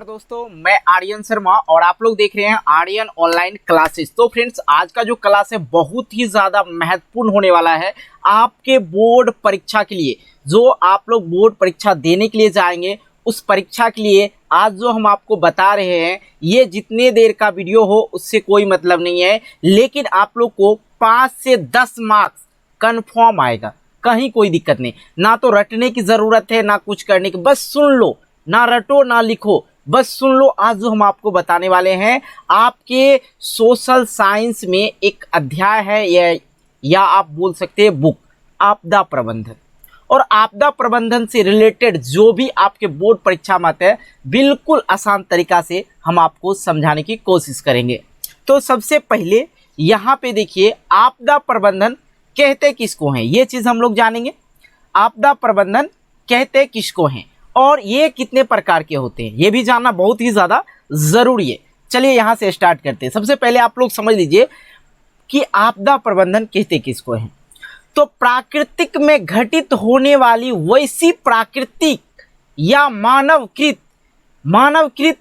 दोस्तों, मैं आर्यन शर्मा और आप लोग देख रहे हैं आर्यन ऑनलाइन क्लासेस। तो फ्रेंड्स, आज का जो क्लास है बहुत ही ज़्यादा महत्वपूर्ण होने वाला है आपके बोर्ड परीक्षा के लिए। जो आप लोग बोर्ड परीक्षा देने के लिए जाएंगे, उस परीक्षा के लिए आज जो हम आपको बता रहे हैं, ये जितने देर का वीडियो हो उससे कोई मतलब नहीं है, लेकिन आप लोग को 5 से 10 मार्क्स कन्फर्म आएगा। कहीं कोई दिक्कत नहीं, ना तो रटने की ज़रूरत है ना कुछ करने की, बस सुन लो, ना रटो ना लिखो, बस सुन लो। आज जो हम आपको बताने वाले हैं, आपके सोशल साइंस में एक अध्याय है या आप बोल सकते हैं बुक, आपदा प्रबंधन। और आपदा प्रबंधन से रिलेटेड जो भी आपके बोर्ड परीक्षा में आते हैं, बिल्कुल आसान तरीका से हम आपको समझाने की कोशिश करेंगे। तो सबसे पहले यहाँ पे देखिए, आपदा प्रबंधन कहते किसको हैं, ये चीज़ हम लोग जानेंगे। आपदा प्रबंधन कहते किसको हैं और ये कितने प्रकार के होते हैं, ये भी जानना बहुत ही ज़्यादा ज़रूरी है। चलिए यहाँ से स्टार्ट करते हैं। सबसे पहले आप लोग समझ लीजिए कि आपदा प्रबंधन कहते किसको हैं। तो प्राकृतिक में घटित होने वाली वैसी प्राकृतिक या मानवकृत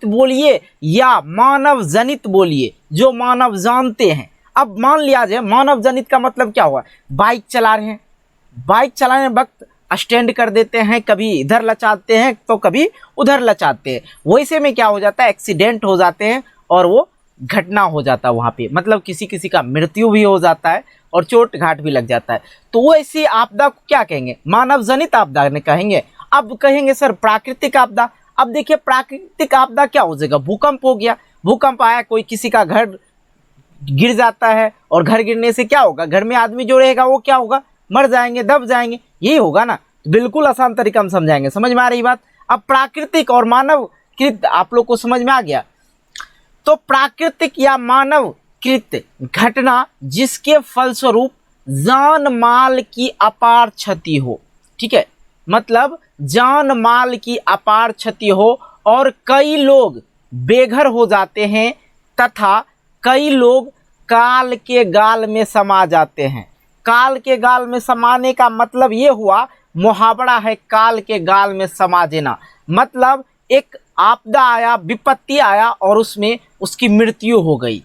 बोलिए या मानव जनित बोलिए, जो मानव जानते हैं। अब मान लिया जाए मानव जनित का मतलब क्या हुआ, बाइक चला रहे हैं, बाइक चलाने वक्त स्टैंड कर देते हैं, कभी इधर लचाते हैं तो कभी उधर लचाते हैं, वैसे में क्या हो जाता है, एक्सीडेंट हो जाते हैं और वो घटना हो जाता है वहाँ पे, मतलब किसी का मृत्यु भी हो जाता है और चोट घाट भी लग जाता है। तो वो ऐसी आपदा को क्या कहेंगे, मानव जनित आपदा ने कहेंगे। अब कहेंगे सर प्राकृतिक आपदा। अब देखिए प्राकृतिक आपदा क्या हो जाएगा, भूकंप हो गया, भूकंप आया, कोई किसी का घर गिर जाता है और घर गिरने से क्या होगा, घर में आदमी जो रहेगा वो क्या होगा, मर जाएंगे, दब जाएंगे, यही होगा ना। बिल्कुल आसान तरीका हम समझाएंगे, समझ में आ रही बात। अब प्राकृतिक और मानवकृत आप लोग को समझ में आ गया। तो प्राकृतिक या मानवकृत घटना जिसके फलस्वरूप जान माल की अपार क्षति हो, ठीक है, मतलब जान माल की अपार क्षति हो और कई लोग बेघर हो जाते हैं तथा कई लोग काल के गाल में समा जाते हैं। काल के गाल में समाने का मतलब ये हुआ, मुहावरा है काल के गाल में समा देना, मतलब एक आपदा आया, विपत्ति आया और उसमें उसकी मृत्यु हो गई।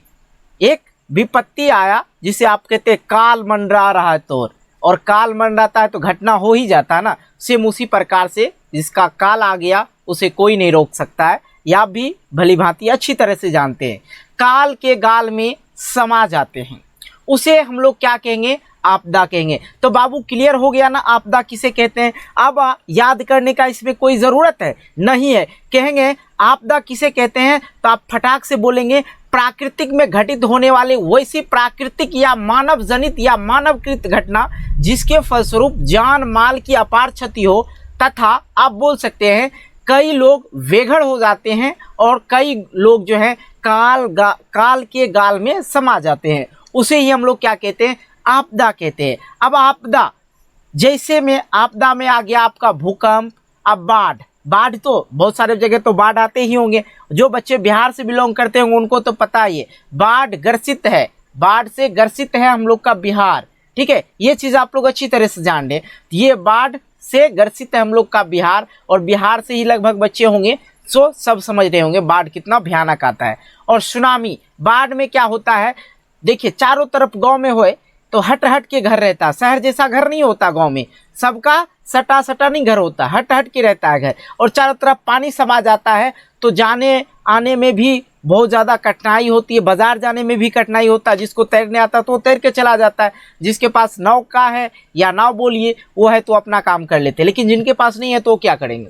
एक विपत्ति आया जिसे आप कहते हैं काल मंडरा रहा है तो, और काल मंडराता है तो घटना हो ही जाता है ना। सेम उसी प्रकार से जिसका काल आ गया उसे कोई नहीं रोक सकता है, या भी भली भांति अच्छी तरह से जानते हैं। काल के गाल में समा जाते हैं, उसे हम लोग क्या कहेंगे, आपदा कहेंगे। तो बाबू क्लियर हो गया ना आपदा किसे कहते हैं। अब याद करने का इसमें कोई ज़रूरत है नहीं है, कहेंगे आपदा किसे कहते हैं तो आप फटाक से बोलेंगे प्राकृतिक में घटित होने वाले वैसी प्राकृतिक या मानव जनित या मानवकृत घटना जिसके फलस्वरूप जान माल की अपार क्षति हो तथा आप बोल सकते हैं कई लोग बेघर हो जाते हैं और कई लोग जो है काल के गाल में समा जाते हैं, उसे ही हम लोग क्या कहते हैं, आपदा कहते हैं। अब आपदा जैसे में आपदा में आ गया आपका भूकंप। अब बाढ़ तो बहुत सारे जगह तो बाढ़ आते ही होंगे, जो बच्चे बिहार से बिलोंग करते होंगे उनको तो पता ही है, बाढ़ ग्रसित है, बाढ़ से ग्रसित है हम लोग का बिहार, ठीक है, ये चीज़ आप लोग अच्छी तरह से जान लें। ये बाढ़ से ग्रसित है हम लोग का बिहार, और बिहार से ही लगभग बच्चे होंगे, सो सब समझ रहे होंगे बाढ़ कितना भयानक आता है। और सुनामी, बाढ़ में क्या होता है, देखिए चारों तरफ गाँव में होए तो हट हट के घर रहता, शहर जैसा घर नहीं होता, गांव में सबका सटा नहीं घर होता, हट हट के रहता है घर, और चारों तरफ पानी समा जाता है तो जाने आने में भी बहुत ज़्यादा कठिनाई होती है, बाजार जाने में भी कठिनाई होता है। जिसको तैरने आता तो तैर के चला जाता है, जिसके पास नौका है या नाव बोलिए वो है तो अपना काम कर लेते हैं, लेकिन जिनके पास नहीं है तो क्या करेंगे।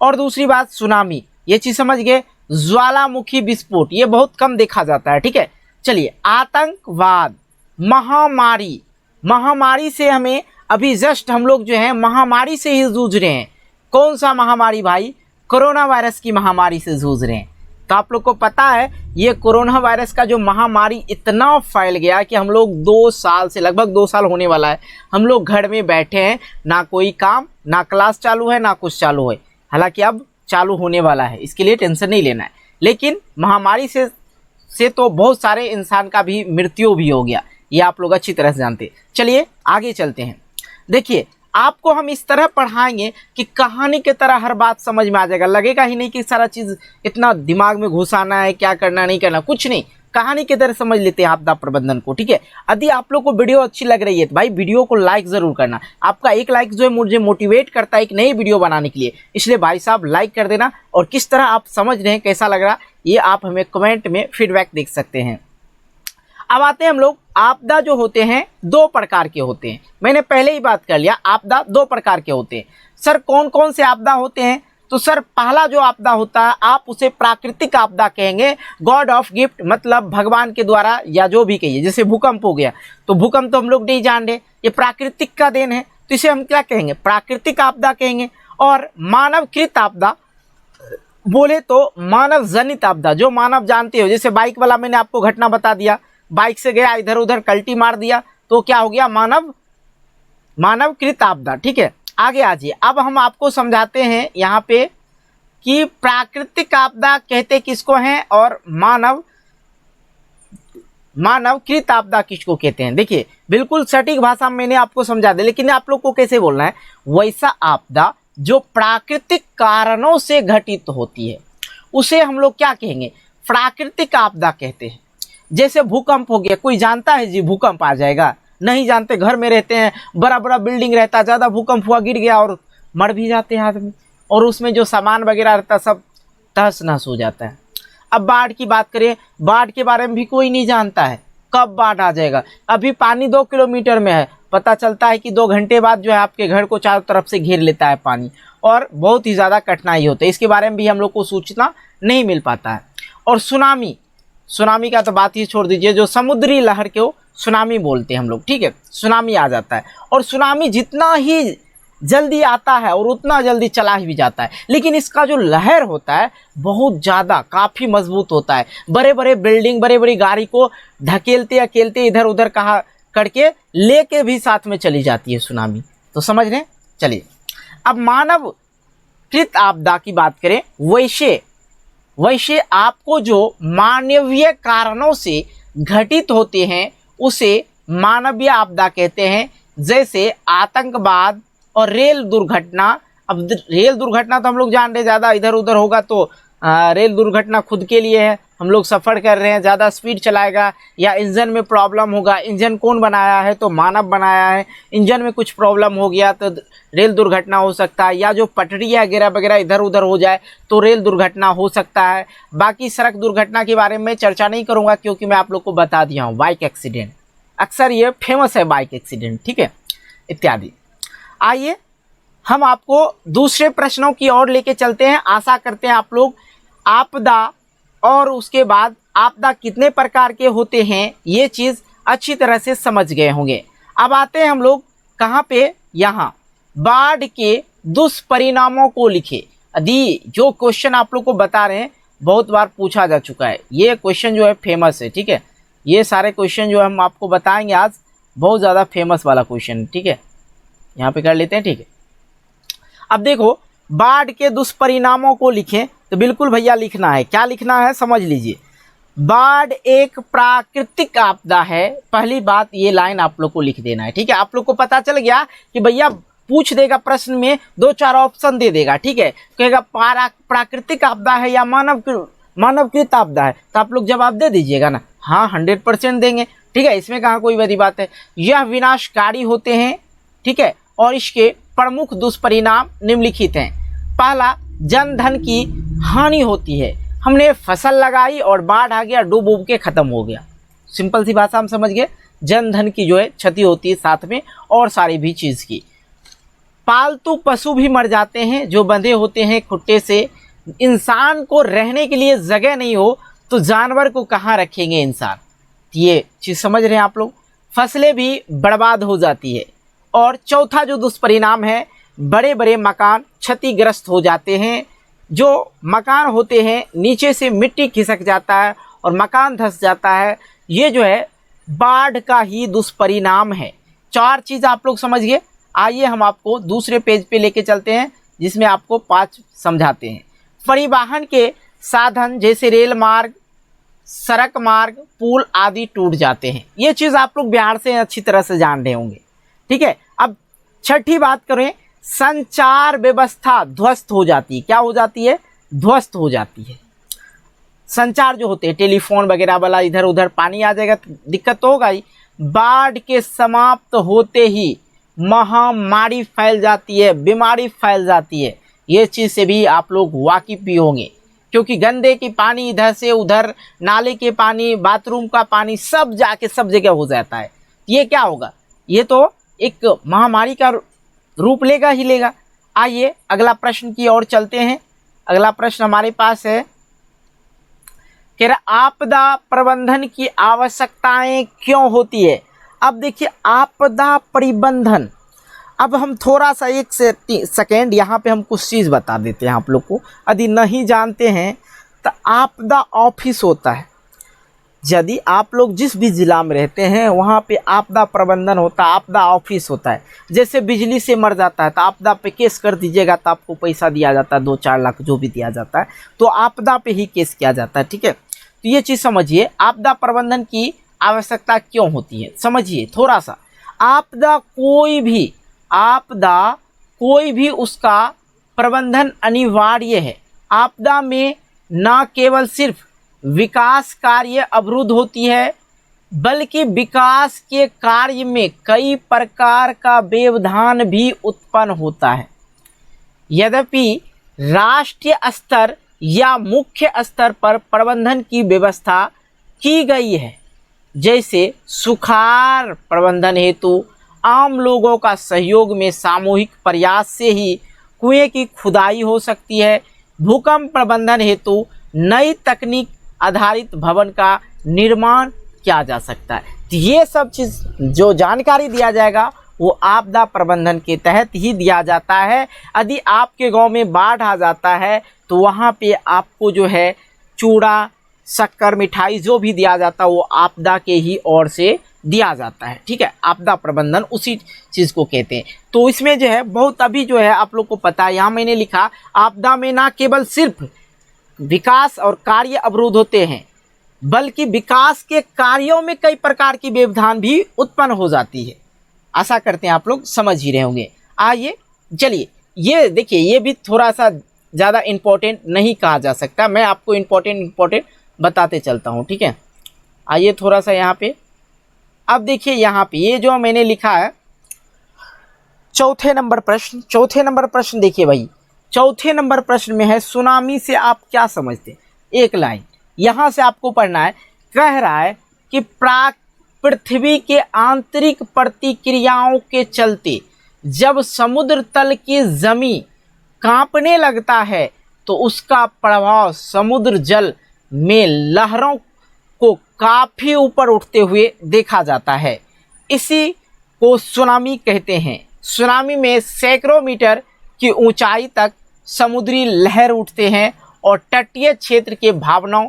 और दूसरी बात सुनामी, ये चीज़ समझ गए। ज्वालामुखी विस्फोट ये बहुत कम देखा जाता है, ठीक है। चलिए आतंकवाद, महामारी से हमें अभी जस्ट हम लोग जो है महामारी से ही जूझ रहे हैं। कौन सा महामारी भाई, कोरोना वायरस की महामारी से जूझ रहे हैं। तो आप लोग को पता है ये कोरोना वायरस का जो महामारी इतना फैल गया कि हम लोग 2 साल से, लगभग 2 साल होने वाला है, हम लोग घर में बैठे हैं, ना कोई काम, ना क्लास चालू है, ना कुछ चालू है। हालांकि अब चालू होने वाला है, इसके लिए टेंशन नहीं लेना है, लेकिन महामारी से तो बहुत सारे इंसान का भी मृत्यु भी हो गया, ये आप लोग अच्छी तरह से जानते हैं। चलिए आगे चलते हैं। देखिए आपको हम इस तरह पढ़ाएंगे कि कहानी की तरह हर बात समझ में आ जाएगा, लगेगा ही नहीं कि सारा चीज़ इतना दिमाग में घुसाना है, क्या करना नहीं करना, कुछ नहीं, कहानी की तरह समझ लेते हैं आपदा प्रबंधन को, ठीक है। यदि आप लोग को वीडियो अच्छी लग रही है तो भाई वीडियो को लाइक ज़रूर करना, आपका एक लाइक जो है मुझे मोटिवेट करता है एक नई वीडियो बनाने के लिए, इसलिए भाई साहब लाइक कर देना। और किस तरह आप समझ रहे हैं, कैसा लग रहा, ये आप हमें कमेंट में फीडबैक देख सकते हैं। अब आते हैं हम लोग, आपदा जो होते हैं दो प्रकार के होते हैं, मैंने पहले ही बात कर लिया, आपदा दो प्रकार के होते हैं। सर कौन कौन से आपदा होते हैं, तो सर पहला जो आपदा होता है आप उसे प्राकृतिक आपदा कहेंगे, गॉड ऑफ गिफ्ट, मतलब भगवान के द्वारा या जो भी कहिए, जैसे भूकंप हो गया, तो भूकंप तो हम लोग नहीं जान रहे, ये प्राकृतिक का देन है, तो इसे हम क्या कहेंगे, प्राकृतिक आपदा कहेंगे। और मानवकृत आपदा बोले तो मानव जनित आपदा, जो मानव जानते हो, जैसे बाइक वाला मैंने आपको घटना बता दिया, बाइक से गया इधर उधर कल्टी मार दिया, तो क्या हो गया, मानवकृत आपदा, ठीक है। आगे आ जाइए, अब हम आपको समझाते हैं यहाँ पे कि प्राकृतिक आपदा कहते किसको हैं और मानवकृत आपदा किसको कहते हैं। देखिए बिल्कुल सटीक भाषा में मैंने आपको समझा दिया, लेकिन आप लोग को कैसे बोलना है, वैसा आपदा जो प्राकृतिक कारणों से घटित होती है उसे हम लोग क्या कहेंगे, प्राकृतिक आपदा कहते हैं। जैसे भूकंप हो गया, कोई जानता है जी भूकंप आ जाएगा, नहीं जानते, घर में रहते हैं, बड़ा बड़ा बिल्डिंग रहता है, ज़्यादा भूकंप हुआ गिर गया और मर भी जाते हैं आदमी, और उसमें जो सामान वगैरह रहता है सब तहस नहस हो जाता है। अब बाढ़ की बात करें, बाढ़ के बारे में भी कोई नहीं जानता है कब बाढ़ आ जाएगा, अभी पानी 2 किलोमीटर में है, पता चलता है कि 2 घंटे बाद जो है आपके घर को चारों तरफ से घेर लेता है पानी, और बहुत ही ज़्यादा कठिनाई होती है, इसके बारे में भी हम लोग को सूचना नहीं मिल पाता है। और सुनामी का तो बात ही छोड़ दीजिए, जो समुद्री लहर को सुनामी बोलते हैं हम लोग, ठीक है, सुनामी आ जाता है, और सुनामी जितना ही जल्दी आता है और उतना जल्दी चला भी जाता है, लेकिन इसका जो लहर होता है बहुत ज़्यादा काफ़ी मजबूत होता है, बड़े बड़े बिल्डिंग बड़ी बड़ी गाड़ी को ढकेलते अकेलते इधर उधर कहा करके लेके भी साथ में चली जाती है सुनामी, तो समझ रहे हैं। चलिए अब मानवकृत आपदा की बात करें, वैसे आपको जो मानवीय कारणों से घटित होते हैं उसे मानवीय आपदा कहते हैं, जैसे आतंकवाद और रेल दुर्घटना। अब रेल दुर्घटना तो हम लोग जान रहे, ज़्यादा इधर उधर होगा तो रेल दुर्घटना खुद के लिए है, हम लोग सफ़र कर रहे हैं, ज़्यादा स्पीड चलाएगा या इंजन में प्रॉब्लम होगा, इंजन कौन बनाया है, तो मानव बनाया है, इंजन में कुछ प्रॉब्लम हो गया तो रेल दुर्घटना हो सकता है, या जो पटरी वगैरह वगैरह इधर उधर हो जाए तो रेल दुर्घटना हो सकता है। बाकी सड़क दुर्घटना के बारे में चर्चा नहीं करूँगा क्योंकि मैं आप लोग को बता दिया हूँ, बाइक एक्सीडेंट अक्सर ये फेमस है, बाइक एक्सीडेंट, ठीक है, इत्यादि। आइए हम आपको दूसरे प्रश्नों की ओर लेके चलते हैं। आशा करते हैं आप लोग आपदा और उसके बाद आपदा कितने प्रकार के होते हैं ये चीज़ अच्छी तरह से समझ गए होंगे। अब आते हैं हम लोग कहाँ पे, यहाँ बाढ़ के दुष्परिणामों को लिखे। यदि जो क्वेश्चन आप लोग को बता रहे हैं बहुत बार पूछा जा चुका है, ये क्वेश्चन जो है फेमस है, ठीक है, ये सारे क्वेश्चन जो हम आपको बताएंगे आज बहुत ज़्यादा फेमस वाला क्वेश्चन, ठीक है, यहाँ पे कर लेते हैं, ठीक है। अब देखो बाढ़ के दुष्परिणामों को लिखें, तो बिल्कुल भैया लिखना है, क्या लिखना है समझ लीजिए। बाढ़ एक प्राकृतिक आपदा है, पहली बात ये लाइन आप लोग को लिख देना है, ठीक है। आप लोग को पता चल गया कि भैया पूछ देगा प्रश्न में 2-4 ऑप्शन दे देगा, ठीक है, कहेगा प्राकृतिक आपदा है या मानवकृत आपदा है, तो आप लोग जवाब दे दीजिएगा ना, हाँ 100% देंगे, ठीक है, इसमें कहाँ कोई बड़ी बात है। यह विनाशकारी होते हैं, ठीक है, और इसके प्रमुख दुष्परिणाम निम्नलिखित हैं। पहला, जन धन की हानि होती है, हमने फसल लगाई और बाढ़ आ गया, डूब उब के ख़त्म हो गया, सिंपल सी भाषा हम समझ गए, जन धन की जो है क्षति होती है साथ में, और सारी भी चीज़ की। पालतू पशु भी मर जाते हैं जो बंधे होते हैं खुट्टे से, इंसान को रहने के लिए जगह नहीं हो तो जानवर को कहाँ रखेंगे इंसान, ये चीज़ समझ रहे हैं आप लोग। फसलें भी बर्बाद हो जाती है। और चौथा जो दुष्परिणाम है, बड़े बड़े मकान क्षतिग्रस्त हो जाते हैं, जो मकान होते हैं नीचे से मिट्टी खिसक जाता है और मकान धंस जाता है, ये जो है बाढ़ का ही दुष्परिणाम है। 4 चीज़ आप लोग समझ गए। आइए हम आपको दूसरे पेज पे लेके चलते हैं जिसमें आपको 5 समझाते हैं। परिवहन के साधन जैसे रेल मार्ग, सड़क मार्ग, पुल आदि टूट जाते हैं, ये चीज़ आप लोग बिहार से अच्छी तरह से जान रहे होंगे, ठीक है। अब छठी बात करें, संचार व्यवस्था ध्वस्त हो जाती है। क्या हो जाती है? ध्वस्त हो जाती है। संचार जो होते हैं टेलीफोन वगैरह वाला, इधर उधर पानी आ जाएगा तो दिक्कत तो होगा ही। बाढ़ के समाप्त होते ही महामारी फैल जाती है, बीमारी फैल जाती है। ये चीज़ से भी आप लोग वाकिफ भी होंगे, क्योंकि गंदे की पानी इधर से उधर, नाले के पानी, बाथरूम का पानी सब जाके सब जगह हो जाता है। ये क्या होगा? ये तो एक महामारी का रूप लेगा ही लेगा। आइए अगला प्रश्न की ओर चलते हैं। अगला प्रश्न हमारे पास है, कह रहा आपदा प्रबंधन की आवश्यकताएं क्यों होती है। अब देखिए आपदा प्रबंधन, अब हम थोड़ा सा 1 से 3 सेकेंड यहाँ पे हम कुछ चीज़ बता देते हैं आप लोग को, यदि नहीं जानते हैं तो आपदा ऑफिस होता है। यदि आप लोग जिस भी ज़िला में रहते हैं वहाँ पे आपदा प्रबंधन होता है, आपदा ऑफिस होता है। जैसे बिजली से मर जाता है तो आपदा पे केस कर दीजिएगा तो आपको पैसा दिया जाता है, 2-4 लाख जो भी दिया जाता है, तो आपदा पे ही केस किया जाता है। ठीक है, तो ये चीज़ समझिए, आपदा प्रबंधन की आवश्यकता क्यों होती है समझिए थोड़ा सा। आपदा कोई भी उसका प्रबंधन अनिवार्य है। आपदा में न केवल सिर्फ विकास कार्य अवरुद्ध होती है, बल्कि विकास के कार्य में कई प्रकार का व्यवधान भी उत्पन्न होता है। यद्यपि राष्ट्रीय स्तर या मुख्य स्तर पर प्रबंधन की व्यवस्था की गई है, जैसे सुखाड़ प्रबंधन हेतु आम लोगों का सहयोग में सामूहिक प्रयास से ही कुएं की खुदाई हो सकती है। भूकंप प्रबंधन हेतु नई तकनीक आधारित भवन का निर्माण किया जा सकता है। तो ये सब चीज़ जो जानकारी दिया जाएगा वो आपदा प्रबंधन के तहत ही दिया जाता है। यदि आपके गांव में बाढ़ आ जाता है तो वहाँ पे आपको जो है चूड़ा, शक्कर, मिठाई जो भी दिया जाता है वो आपदा के ही ओर से दिया जाता है। ठीक है, आपदा प्रबंधन उसी चीज़ को कहते हैं। तो इसमें जो है बहुत अभी जो है आप लोग को पता है, यहाँ मैंने लिखा आपदा में ना केवल सिर्फ विकास और कार्य अवरुद्ध होते हैं, बल्कि विकास के कार्यों में कई प्रकार की व्यवधान भी उत्पन्न हो जाती है। आशा करते हैं आप लोग समझ ही रहे होंगे। आइए चलिए, ये देखिए ये भी थोड़ा सा ज़्यादा इम्पोर्टेंट नहीं कहा जा सकता, मैं आपको इम्पोर्टेंट बताते चलता हूँ। ठीक है, आइए थोड़ा सा यहाँ पे, अब देखिए यहाँ पे ये जो मैंने लिखा है चौथे नंबर प्रश्न देखिए भाई, चौथे नंबर प्रश्न में है सुनामी से आप क्या समझते हैं। एक लाइन यहाँ से आपको पढ़ना है। कह रहा है कि पृथ्वी के आंतरिक प्रतिक्रियाओं के चलते जब समुद्र तल की जमीन कांपने लगता है तो उसका प्रभाव समुद्र जल में लहरों को काफ़ी ऊपर उठते हुए देखा जाता है। इसी को सुनामी कहते हैं। सुनामी में सैकड़ों मीटर की ऊंचाई तक समुद्री लहर उठते हैं और तटीय क्षेत्र के भावनाओं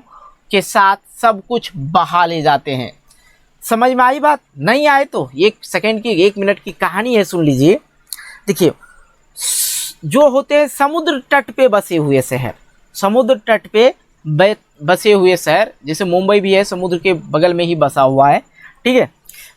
के साथ सब कुछ बहा ले जाते हैं। समझ में आई बात? नहीं आए तो 1 मिनट की कहानी है, सुन लीजिए। देखिए जो होते हैं समुद्र तट पे बसे हुए शहर, समुद्र तट पे बसे हुए शहर, जैसे मुंबई भी है समुद्र के बगल में ही बसा हुआ है। ठीक है,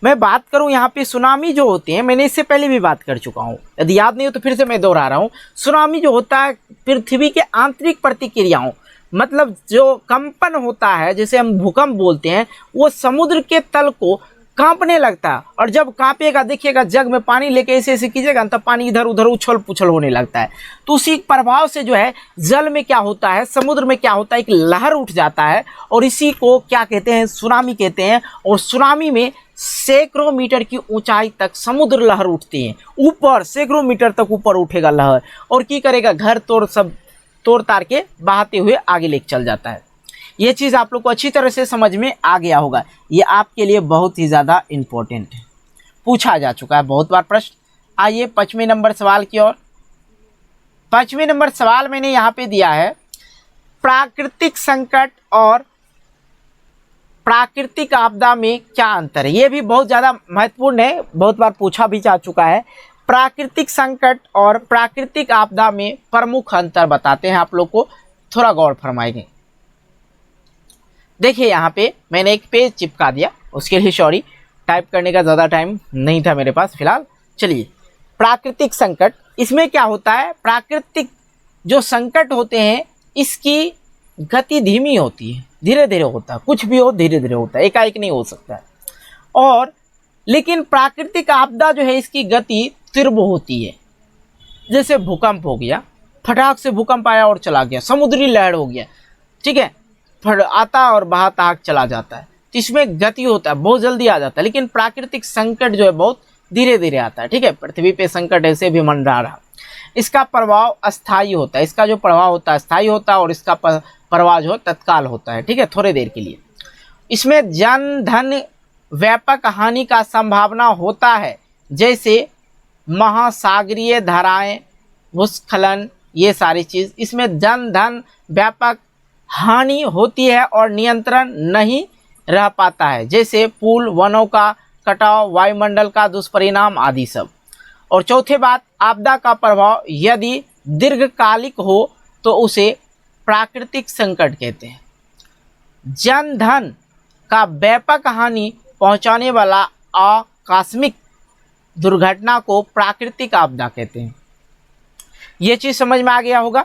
मैं बात करूं यहाँ पे सुनामी जो होते हैं, मैंने इससे पहले भी बात कर चुका हूँ, यदि याद नहीं हो तो फिर से मैं दोहरा रहा हूँ। सुनामी जो होता है पृथ्वी के आंतरिक प्रतिक्रियाओं, मतलब जो कंपन होता है, जैसे हम भूकंप बोलते हैं, वो समुद्र के तल को कांपने लगता है। और जब कांपेगा देखिएगा, जग में पानी लेके ऐसे ऐसे कीजिएगा तब पानी इधर उधर उछल पुछल होने लगता है। तो उसी प्रभाव से जो है जल में क्या होता है, समुद्र में क्या होता है, एक लहर उठ जाता है और इसी को क्या कहते हैं, सुनामी कहते हैं। और सुनामी में सैकड़ों मीटर की ऊंचाई तक समुद्र लहर उठती हैं, ऊपर सैकड़ों मीटर तक ऊपर उठेगा लहर और की करेगा, घर तोड़ सब तोड़ तार के बहाते हुए आगे लेके चल जाता है। ये चीज़ आप लोग को अच्छी तरह से समझ में आ गया होगा। ये आपके लिए बहुत ही ज़्यादा इम्पोर्टेंट है, पूछा जा चुका है बहुत बार प्रश्न। आइए 5वें नंबर सवाल की ओर। 5वें नंबर सवाल मैंने यहाँ पे दिया है, प्राकृतिक संकट और प्राकृतिक आपदा में क्या अंतर है। ये भी बहुत ज़्यादा महत्वपूर्ण है, बहुत बार पूछा भी जा चुका है। प्राकृतिक संकट और प्राकृतिक आपदा में प्रमुख अंतर बताते हैं आप लोग को, थोड़ा गौर फरमाएंगे। देखिए यहाँ पे मैंने एक पेज चिपका दिया, उसके लिए सॉरी, टाइप करने का ज़्यादा टाइम नहीं था मेरे पास फिलहाल। चलिए प्राकृतिक संकट, इसमें क्या होता है, प्राकृतिक जो संकट होते हैं इसकी गति धीमी होती है, धीरे धीरे होता है, कुछ भी हो धीरे धीरे होता है, एकाएक नहीं हो सकता है। और लेकिन प्राकृतिक आपदा जो है इसकी गति तीव्र होती है। जैसे भूकंप हो गया, फटाक से भूकंप आया और चला गया, समुद्री लहर हो गया, ठीक है, आता और बहाता आग चला जाता है, तो इसमें गति होता है, बहुत जल्दी आ जाता है। लेकिन प्राकृतिक संकट जो है बहुत धीरे धीरे आता है, ठीक है। पृथ्वी पे संकट ऐसे भी मंडरा रहा, इसका प्रभाव अस्थायी होता है, इसका जो प्रभाव होता है अस्थायी होता है और इसका प्रभाव जो तत्काल होता है, ठीक है, थोड़े देर के लिए। इसमें जन धन व्यापक हानि का संभावना होता है, जैसे महासागरीय धाराएं, भूस्खलन, ये सारी चीज़, इसमें जन धन व्यापक हानि होती है और नियंत्रण नहीं रह पाता है, जैसे पुल, वनों का कटाव, वायुमंडल का दुष्परिणाम आदि सब। और चौथे बात, आपदा का प्रभाव यदि दीर्घकालिक हो तो उसे प्राकृतिक संकट कहते हैं। जन धन का व्यापक हानि पहुंचाने वाला आकस्मिक दुर्घटना को प्राकृतिक आपदा कहते हैं। ये चीज़ समझ में आ गया होगा।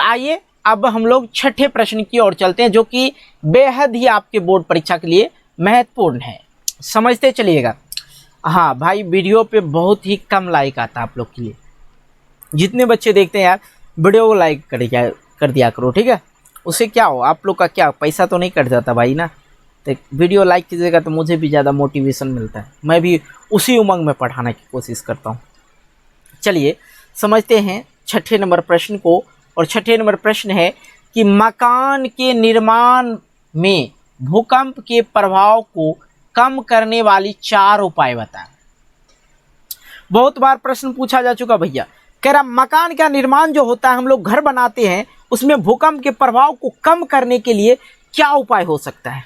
आइए अब हम लोग छठे प्रश्न की ओर चलते हैं, जो कि बेहद ही आपके बोर्ड परीक्षा के लिए महत्वपूर्ण है, समझते चलिएगा। हाँ भाई, वीडियो पे बहुत ही कम लाइक आता है आप लोग के लिए। जितने बच्चे देखते हैं यार, वीडियो को लाइक कर दिया करो, ठीक है। उससे क्या हो, आप लोग का क्या पैसा तो नहीं कट जाता भाई ना। तो वीडियो लाइक कीजिएगा तो मुझे भी ज़्यादा मोटिवेशन मिलता है, मैं भी उसी उमंग में पढ़ाने की कोशिश करता हूँ। चलिए समझते हैं छठे नंबर प्रश्न को। और छठे नंबर प्रश्न है कि मकान के निर्माण में भूकंप के प्रभाव को कम करने वाली 4 उपाय बताएं। बहुत बार प्रश्न पूछा जा चुका भैया, कह रहा मकान का निर्माण जो होता है, हम लोग घर बनाते हैं, उसमें भूकंप के प्रभाव को कम करने के लिए क्या उपाय हो सकता है,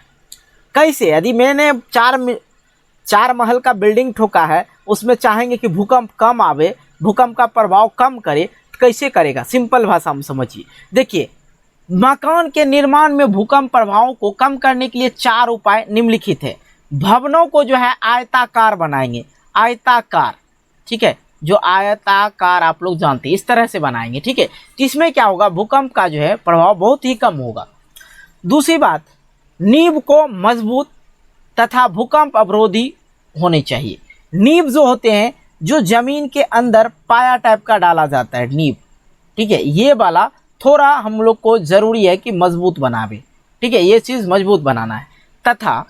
कैसे। यदि मैंने 4 महल का बिल्डिंग ठोका है, उसमें चाहेंगे कि भूकंप कम आवे, भूकंप का प्रभाव कम करे, तो कैसे करेगा, सिंपल भाषा में समझिए। देखिए, मकान के निर्माण में भूकंप प्रभावों को कम करने के लिए 4 उपाय निम्नलिखित है। भवनों को जो है आयताकार बनाएंगे, आयताकार, ठीक है, जो आयताकार आप लोग जानते हैं, इस तरह से बनाएंगे, ठीक है। तो इसमें क्या होगा, भूकंप का जो है प्रभाव बहुत ही कम होगा। दूसरी बात, नींव को मजबूत तथा भूकंप अवरोधी होने चाहिए। नींव जो होते हैं, जो जमीन के अंदर पाया टाइप का डाला जाता है, नींव, ठीक है, ये वाला थोड़ा हम लोग को ज़रूरी है कि मजबूत बनावे, ठीक है, ये चीज़ मजबूत बनाना है। तथा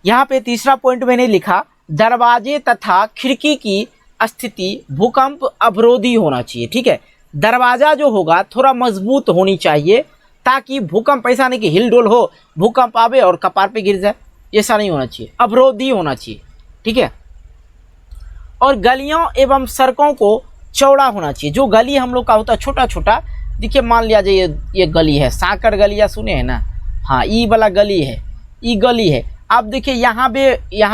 यहाँ पे तीसरा पॉइंट मैंने लिखा, दरवाजे तथा खिड़की की स्थिति भूकंप अवरोधी होना चाहिए, ठीक है। दरवाज़ा जो होगा थोड़ा मजबूत होनी चाहिए, ताकि भूकंप ऐसा नहीं कि हिलडोल हो, भूकंप आवे और कपार पे गिर जाए, ऐसा नहीं होना चाहिए, अवरोधी होना चाहिए, ठीक है। और गलियों एवं सड़कों को चौड़ा होना चाहिए। जो गली हम लोग का होता है छोटा छोटा, देखिए मान लिया जाए ये गली है, सांकड़ गलियाँ सुने हैं ना, हाँ, ई वाला गली है, ई गली है। अब देखिए यहाँ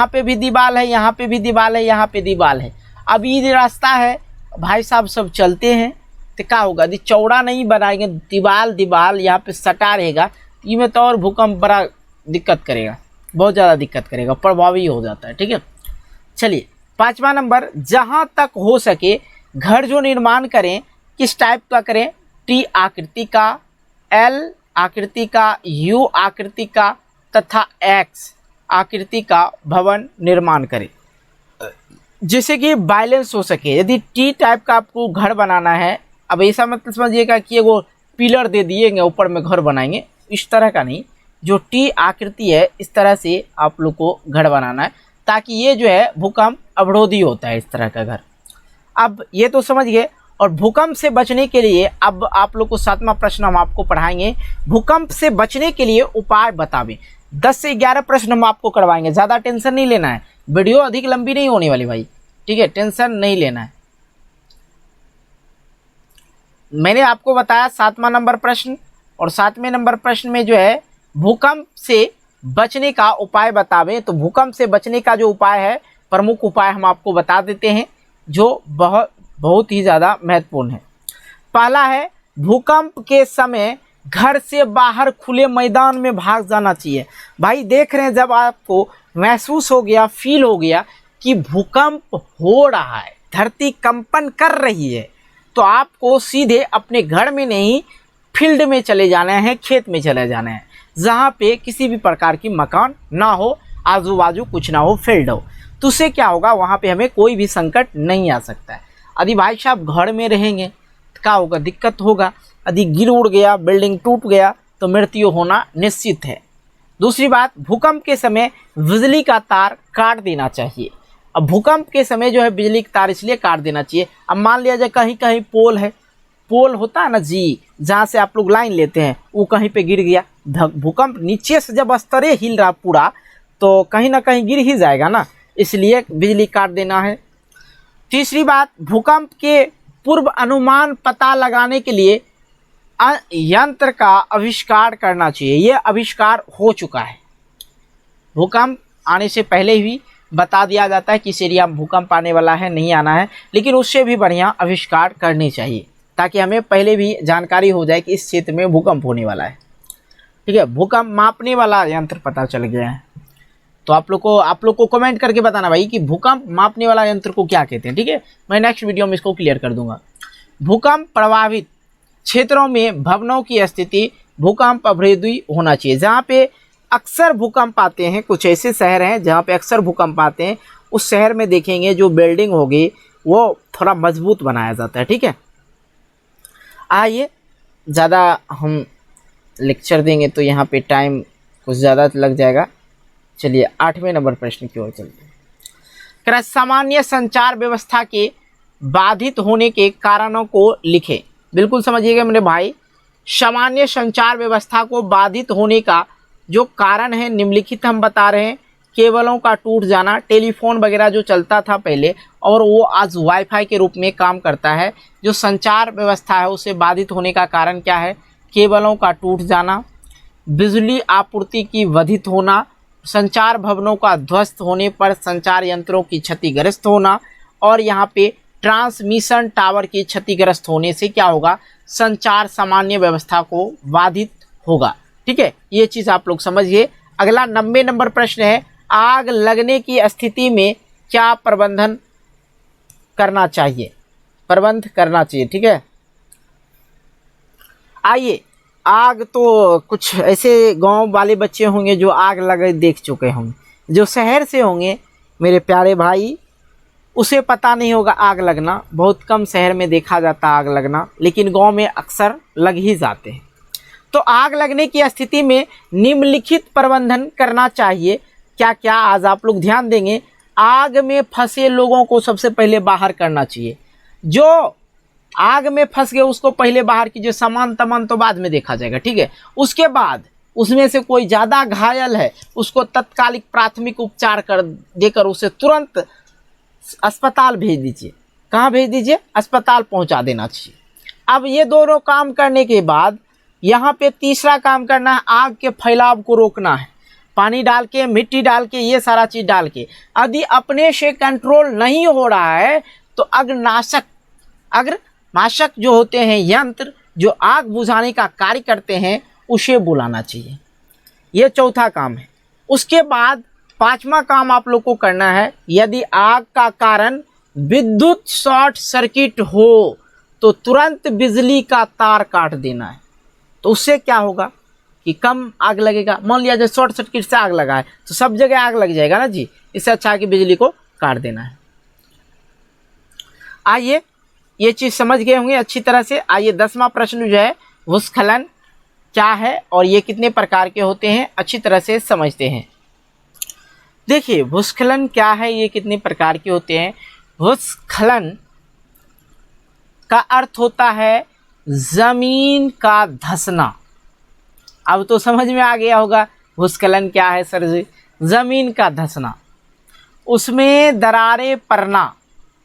पे भी दीवार है, यहाँ पे भी दीवार है, यहाँ पे दीवार है। अब ये रास्ता है, भाई साहब सब चलते हैं, तो क्या होगा, यदि चौड़ा नहीं बनाएंगे, दीवार यहाँ पे सटा रहेगा, इसमें तो और भूकंप बड़ा दिक्कत करेगा, बहुत ज़्यादा दिक्कत करेगा, प्रभावी हो जाता है, ठीक है। चलिए 5वां नंबर, जहाँ तक हो सके घर जो निर्माण करें किस टाइप का करें, टी आकृति का, एल आकृति का, यू आकृति का तथा एक्स आकृति का भवन निर्माण करें, जिससे कि बैलेंस हो सके। यदि टी टाइप का आपको घर बनाना है, अब ऐसा मत समझिएगा कि वो पिलर दे दिएंगे ऊपर में घर बनाएंगे, इस तरह का नहीं। जो टी आकृति है इस तरह से आप लोग को घर बनाना है, ताकि ये जो है भूकंप अवरोधी होता है, इस तरह का घर। अब ये तो समझ गए। और भूकंप से बचने के लिए अब आप लोग को 7वां प्रश्न हम आपको पढ़ाएंगे, भूकंप से बचने के लिए उपाय बतावें। 10 से 11 प्रश्न हम आपको करवाएंगे, ज़्यादा टेंशन नहीं लेना है, वीडियो अधिक लंबी नहीं होने वाली भाई, ठीक है, टेंशन नहीं लेना है। मैंने आपको बताया 7वां नंबर प्रश्न, और 7वें नंबर प्रश्न में जो है भूकंप से बचने का उपाय बतावें। तो भूकंप से बचने का जो उपाय है, प्रमुख उपाय हम आपको बता देते हैं, जो बहुत ही ज़्यादा महत्वपूर्ण है। पहला है, भूकंप के समय घर से बाहर खुले मैदान में भाग जाना चाहिए। भाई देख रहे हैं, जब आपको महसूस हो गया, फील हो गया कि भूकंप हो रहा है, धरती कंपन कर रही है तो आपको सीधे अपने घर में नहीं फील्ड में चले जाना है, खेत में चले जाना है, जहाँ पे किसी भी प्रकार की मकान ना हो, आजू बाजू कुछ ना हो, फील्ड हो। तो उससे क्या होगा, वहाँ पे हमें कोई भी संकट नहीं आ सकता है। यदि भाई साहब घर में रहेंगे तो क्या होगा, दिक्कत होगा। यदि गिर उड़ गया, बिल्डिंग टूट गया तो मृत्यु होना निश्चित है। दूसरी बात, भूकंप के समय बिजली का तार काट देना चाहिए। अब भूकंप के समय जो है बिजली का तार इसलिए काट देना चाहिए, अब मान लिया जाए कहीं कहीं पोल है, पोल होता है ना जी, जहाँ से आप लोग लाइन लेते हैं, वो कहीं पे गिर गया, भूकंप नीचे से जब स्तरे हिल रहा पूरा तो कहीं ना कहीं गिर ही जाएगा ना, इसलिए बिजली काट देना है। तीसरी बात, भूकंप के पूर्व अनुमान पता लगाने के लिए यंत्र का आविष्कार करना चाहिए। यह आविष्कार हो चुका है, भूकंप आने से पहले ही बता दिया जाता है कि इस एरिया में भूकंप आने वाला है, नहीं आना है, लेकिन उससे भी बढ़िया आविष्कार करनी चाहिए ताकि हमें पहले भी जानकारी हो जाए कि इस क्षेत्र में भूकंप होने वाला है। ठीक है, भूकंप मापने वाला यंत्र पता चल गया है, तो आप लोग को कमेंट करके बताना भाई कि भूकंप मापने वाला यंत्र को क्या कहते हैं। ठीक है, मैं नेक्स्ट वीडियो में इसको क्लियर कर दूंगा। भूकंप प्रभावित क्षेत्रों में भवनों की स्थिति भूकंप अवरोधी होना चाहिए। जहाँ पे अक्सर भूकंप आते हैं, कुछ ऐसे शहर हैं जहाँ पे अक्सर भूकंप आते हैं, उस शहर में देखेंगे जो बिल्डिंग होगी वो थोड़ा मजबूत बनाया जाता है। ठीक है, आइए, ज़्यादा हम लेक्चर देंगे तो यहाँ पे टाइम कुछ ज़्यादा लग जाएगा। चलिए 8वें नंबर प्रश्न की ओर चलते हैं। सामान्य संचार व्यवस्था के बाधित होने के कारणों को लिखें। बिल्कुल समझिएगा मेरे भाई, सामान्य संचार व्यवस्था को बाधित होने का जो कारण है निम्नलिखित हम बता रहे हैं। केबलों का टूट जाना, टेलीफोन वगैरह जो चलता था पहले और वो आज वाईफाई के रूप में काम करता है, जो संचार व्यवस्था है उसे बाधित होने का कारण क्या है, केबलों का टूट जाना, बिजली आपूर्ति की बाधित होना, संचार भवनों का ध्वस्त होने पर संचार यंत्रों की क्षतिग्रस्त होना, और यहाँ पे ट्रांसमिशन टावर की क्षतिग्रस्त होने से क्या होगा, संचार सामान्य व्यवस्था को बाधित होगा। ठीक है, ये चीज़ आप लोग समझिए। अगला 90 नंबर प्रश्न है, आग लगने की स्थिति में क्या प्रबंध करना चाहिए। ठीक है, आइए, आग तो कुछ ऐसे गांव वाले बच्चे होंगे जो आग लगे देख चुके होंगे, जो शहर से होंगे मेरे प्यारे भाई उसे पता नहीं होगा आग लगना, बहुत कम शहर में देखा जाता आग लगना, लेकिन गांव में अक्सर लग ही जाते हैं। तो आग लगने की स्थिति में निम्नलिखित प्रबंधन करना चाहिए। क्या क्या आज आप लोग ध्यान देंगे, आग में फंसे लोगों को सबसे पहले बाहर करना चाहिए। जो आग में फंस गए उसको पहले बाहर कीजिए, सामान तमान तो बाद में देखा जाएगा। ठीक है, उसके बाद उसमें से कोई ज़्यादा घायल है उसको तत्कालिक प्राथमिक उपचार कर देकर उसे तुरंत अस्पताल भेज दीजिए। कहाँ भेज दीजिए, अस्पताल पहुंचा देना चाहिए। अब ये दोनों काम करने के बाद यहाँ पे तीसरा काम करना है, आग के फैलाव को रोकना है। पानी डाल के, मिट्टी डाल के, ये सारा चीज़ डाल के, यदि अपने से कंट्रोल नहीं हो रहा है तो अग्निनाशक जो होते हैं यंत्र जो आग बुझाने का कार्य करते हैं उसे बुलाना चाहिए। ये चौथा काम है। उसके बाद 5वां काम आप लोग को करना है, यदि आग का कारण विद्युत शॉर्ट सर्किट हो तो तुरंत बिजली का तार काट देना है। तो उससे क्या होगा कि कम आग लगेगा। मान लिया जाए शॉर्ट सर्किट से आग लगा है तो सब जगह आग लग जाएगा ना जी, इससे अच्छा है कि बिजली को काट देना है। आइए, ये चीज़ समझ गए होंगे अच्छी तरह से। आइए 10वां प्रश्न जो है, भूस्खलन क्या है और ये कितने प्रकार के होते हैं, अच्छी तरह से समझते हैं। देखिए, भूस्खलन क्या है, ये कितने प्रकार के होते हैं। भूस्खलन का अर्थ होता है जमीन का धंसना। अब तो समझ में आ गया होगा भूस्खलन क्या है सर जी, जमीन का धंसना, उसमें दरारें पड़ना,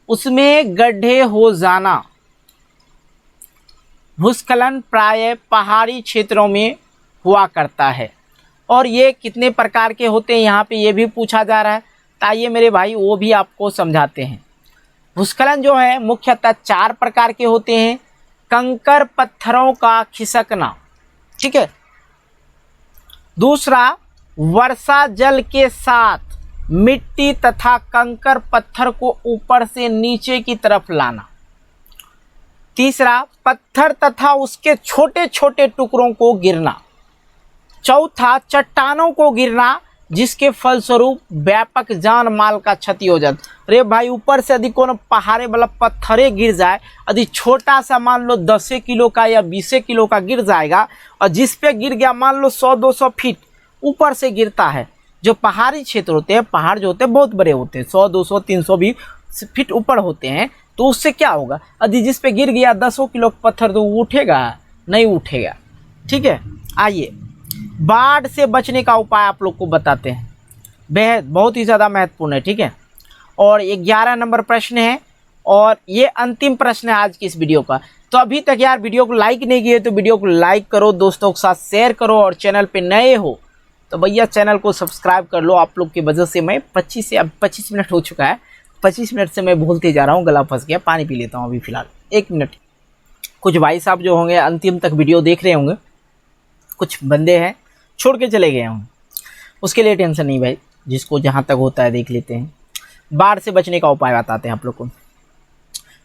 उसमें गड्ढे हो जाना। भूस्खलन प्रायः पहाड़ी क्षेत्रों में हुआ करता है। और ये कितने प्रकार के होते हैं यहाँ पे ये भी पूछा जा रहा है, ताइए मेरे भाई वो भी आपको समझाते हैं। भूस्खलन जो है मुख्यतः 4 प्रकार के होते हैं। कंकर पत्थरों का खिसकना, ठीक है। दूसरा, वर्षा जल के साथ मिट्टी तथा कंकर पत्थर को ऊपर से नीचे की तरफ लाना। तीसरा, पत्थर तथा उसके छोटे छोटे टुकड़ों को गिरना। चौथा, चट्टानों को गिरना जिसके फलस्वरूप व्यापक जान माल का क्षति हो जाता। अरे भाई, ऊपर से यदि कोनो पहाड़े वाला पत्थरे गिर जाए, यदि छोटा सा मान लो 10 किलो का या 20 किलो का गिर जाएगा, और जिस पे गिर गया मान लो 100-200 फीट ऊपर से गिरता है। जो पहाड़ी क्षेत्र होते हैं, पहाड़ जो होते हैं बहुत बड़े होते हैं, 100-200-300 भी फीट ऊपर होते हैं, तो उससे क्या होगा, यदि जिस पे गिर गया 10 किलो पत्थर तो वो उठेगा नहीं उठेगा। ठीक है, आइए बाढ़ से बचने का उपाय आप लोग को बताते हैं, बेहद बहुत ही ज़्यादा महत्वपूर्ण है। ठीक है, और 11 नंबर प्रश्न है और ये अंतिम प्रश्न है आज की इस वीडियो का। तो अभी तक यार वीडियो को लाइक नहीं किए तो वीडियो को लाइक करो, दोस्तों के साथ शेयर करो, और चैनल पे नए हो तो भैया चैनल को सब्सक्राइब कर लो। आप लोग की वजह से मैं 25 मिनट हो चुका है, 25 मिनट से मैं बोलते जा रहा हूँ, गला फंस गया, पानी पी लेता हूँ अभी फ़िलहाल 1 मिनट। कुछ भाई साहब जो होंगे अंतिम तक वीडियो देख रहे होंगे, कुछ बंदे हैं छोड़ के चले गए होंगे, उसके लिए टेंशन नहीं भाई, जिसको जहाँ तक होता है देख लेते हैं। बाढ़ से बचने का उपाय बताते हैं आप लोग को,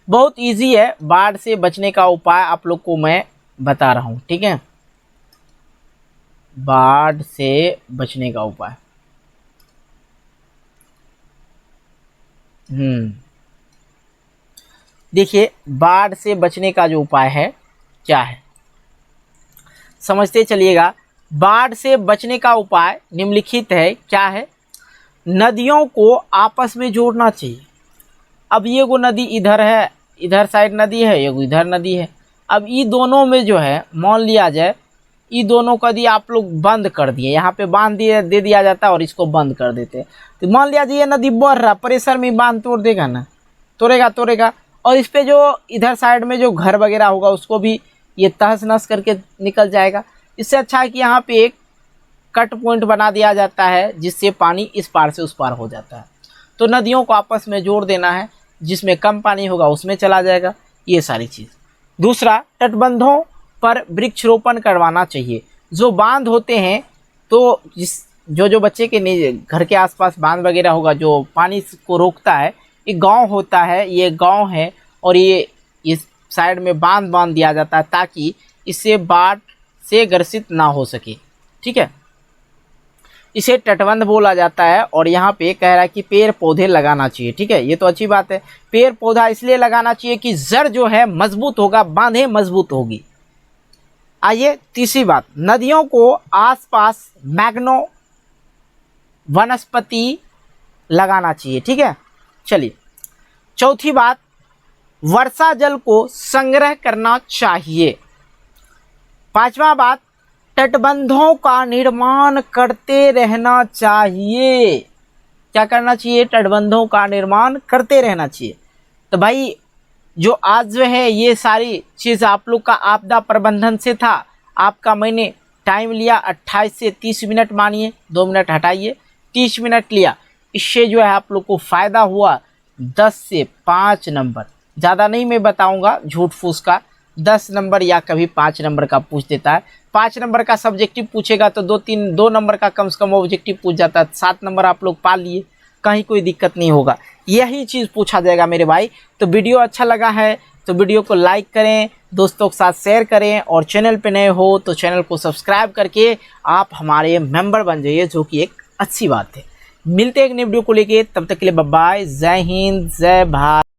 बहुत इजी है। बाढ़ से बचने का उपाय आप लोग को मैं बता रहा हूँ। ठीक है, बाढ़ से बचने का उपाय, देखिए बाढ़ से बचने का जो उपाय है क्या है, समझते चलिएगा। बाढ़ से बचने का उपाय निम्नलिखित है, क्या है, नदियों को आपस में जोड़ना चाहिए। अब ये को नदी इधर है, इधर साइड नदी है, ये इधर नदी है। अब ये दोनों में जो है मान लिया जाए, ये दोनों को यदि आप लोग बंद कर दिए, यहाँ पे बांध दे दिया जाता है और इसको बंद कर देते हैं, तो मान लिया जाए ये नदी बढ़ रहा, प्रेशर में बांध तोड़ देगा ना, तोड़ेगा, और इस पे जो इधर साइड में जो घर वगैरह होगा उसको भी ये तहस नहस करके निकल जाएगा। इससे अच्छा है कि यहाँ पे एक कट पॉइंट बना दिया जाता है जिससे पानी इस पार से उस पार हो जाता है। तो नदियों को आपस में जोड़ देना है, जिसमें कम पानी होगा उसमें चला जाएगा, ये सारी चीज़। दूसरा, तटबंधों पर वृक्षरोपण करवाना चाहिए। जो बांध होते हैं तो जो बच्चे के घर के आसपास बांध वगैरह होगा जो पानी को रोकता है, ये गांव होता है, ये गांव है, और ये इस साइड में बांध दिया जाता है ताकि इससे बाढ़ से ग्रसित ना हो सके। ठीक है, इसे तटबंध बोला जाता है। और यहाँ पे कह रहा है कि पेड़ पौधे लगाना चाहिए। ठीक है, ये तो अच्छी बात है, पेड़ पौधा इसलिए लगाना चाहिए कि जड़ जो है मजबूत होगा, बांधे मजबूत होगी। आइए तीसरी बात, नदियों को आसपास मैग्नो वनस्पति लगाना चाहिए। ठीक है, चलिए चौथी बात, वर्षा जल को संग्रह करना चाहिए। पांचवा बात, तटबंधों का निर्माण करते रहना चाहिए। क्या करना चाहिए, तटबंधों का निर्माण करते रहना चाहिए। तो भाई जो आज जो है ये सारी चीज़ आप लोग का आपदा प्रबंधन से था, आपका मैंने टाइम लिया 28 से 30 मिनट, मानिए 2 मिनट हटाइए, 30 मिनट लिया। इससे जो है आप लोग को फ़ायदा हुआ 10 से 5 नंबर, ज़्यादा नहीं मैं बताऊंगा झूठ फूस का, 10 नंबर या कभी 5 नंबर का पूछ देता है। 5 नंबर का सब्जेक्टिव पूछेगा तो 2 नंबर का कम से कम ऑब्जेक्टिव पूछ जाता है। 7 नंबर आप लोग पा लिए, कहीं कोई दिक्कत नहीं होगा, यही चीज़ पूछा जाएगा मेरे भाई। तो वीडियो अच्छा लगा है तो वीडियो को लाइक करें, दोस्तों के साथ शेयर करें, और चैनल पे नए हो तो चैनल को सब्सक्राइब करके आप हमारे मेंबर बन जाइए, जो कि एक अच्छी बात है। मिलते हैं एक नई वीडियो को लेके, तब तक के लिए बाय बाय, जय हिंद, जय भारत।